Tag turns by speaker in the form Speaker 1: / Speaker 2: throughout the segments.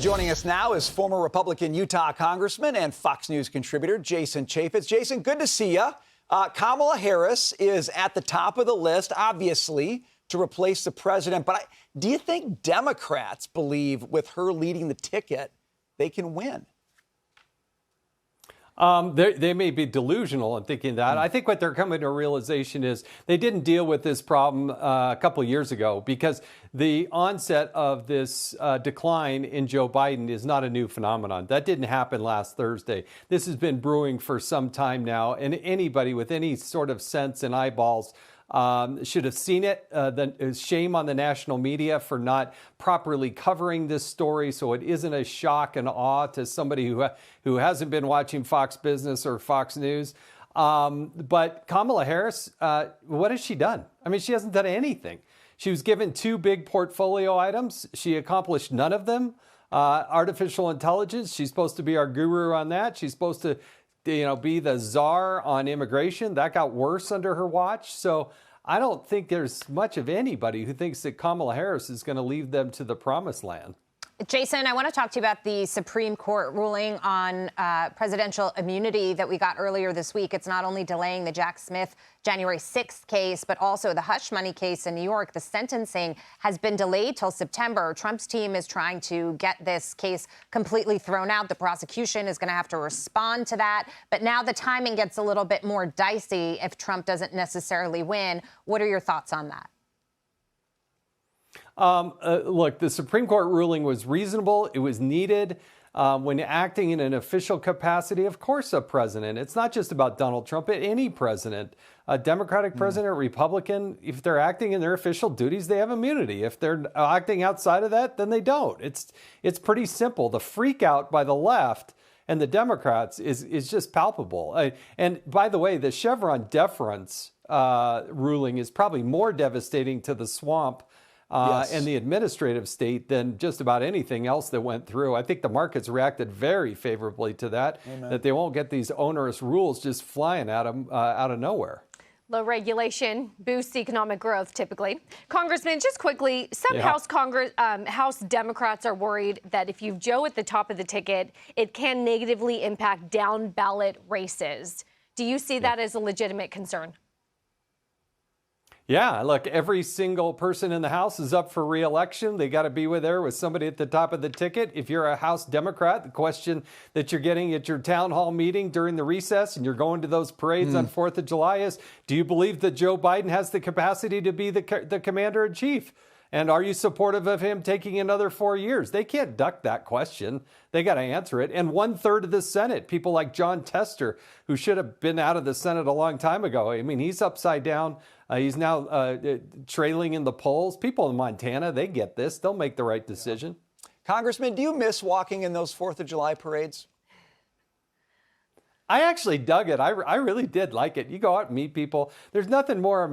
Speaker 1: Joining us now is former Republican Utah Congressman and Fox News contributor Jason Chaffetz. Jason, good to see you. Kamala Harris is at the top of the list, obviously, to replace the president. But do you think Democrats believe with her leading the ticket, they can win?
Speaker 2: They may be delusional in thinking that. I think what they're coming to a realization is they didn't deal with this problem a couple of years ago, because the onset of this decline in Joe Biden is not a new phenomenon. That didn't happen last Thursday. This has been brewing for some time now, and anybody with any sort of sense and eyeballs should have seen it. Shame on the national media for not properly covering this story, so it isn't a shock and awe to somebody who hasn't been watching Fox Business or Fox News. But Kamala Harris, what has she done? I mean, she hasn't done anything. She was given 2 big portfolio items. She accomplished none of them. Artificial intelligence, she's supposed to be our guru on that. She's supposed to be the czar on immigration. That got worse under her watch. So I don't think there's much of anybody who thinks that Kamala Harris is going to lead them to the promised land.
Speaker 3: Jason, I want to talk to you about the Supreme Court ruling on presidential immunity that we got earlier this week. It's not only delaying the Jack Smith January 6th case, but also the hush money case in New York. The sentencing has been delayed till September. Trump's team is trying to get this case completely thrown out. The prosecution is going to have to respond to that. But now the timing gets a little bit more dicey if Trump doesn't necessarily win. What are your thoughts on that?
Speaker 2: Look, the Supreme Court ruling was reasonable. It was needed. When acting in an official capacity, of course, a president. It's not just about Donald Trump, any president, a Democratic president, Republican, if they're acting in their official duties, they have immunity. If they're acting outside of that, then they don't. It's pretty simple. The freak out by the left and the Democrats is just palpable. And by the way, the Chevron deference ruling is probably more devastating to the swamp and the administrative state than just about anything else that went through. I think the markets reacted very favorably to that, that they won't get these onerous rules just flying at them out of nowhere.
Speaker 4: Low regulation boosts economic growth, typically. Congressman, just quickly, some House Democrats are worried that if you've Joe at the top of the ticket, it can negatively impact down ballot races. Do you see that as a legitimate concern?
Speaker 2: Yeah, look, every single person in the House is up for re-election. They got to be there with somebody at the top of the ticket. If you're a House Democrat, the question that you're getting at your town hall meeting during the recess and you're going to those parades on 4th of July is, do you believe that Joe Biden has the capacity to be the commander-in-chief? And are you supportive of him taking another 4 years? They can't duck that question. They got to answer it. And 1/3 of the Senate, people like John Tester, who should have been out of the Senate a long time ago. I mean, he's upside down. He's now trailing in the polls. People in Montana, they get this. They'll make the right decision.
Speaker 1: Congressman, do you miss walking in those 4th of July parades?
Speaker 2: I actually dug it. I really did like it. You go out and meet people. There's nothing more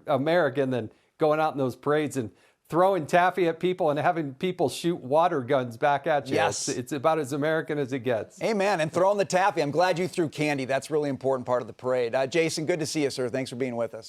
Speaker 2: American than going out in those parades and throwing taffy at people and having people shoot water guns back at you.
Speaker 1: Yes.
Speaker 2: It's about as American as it gets.
Speaker 1: Amen. And throwing the taffy. I'm glad you threw candy. That's a really important part of the parade. Jason, good to see you, sir. Thanks for being with us.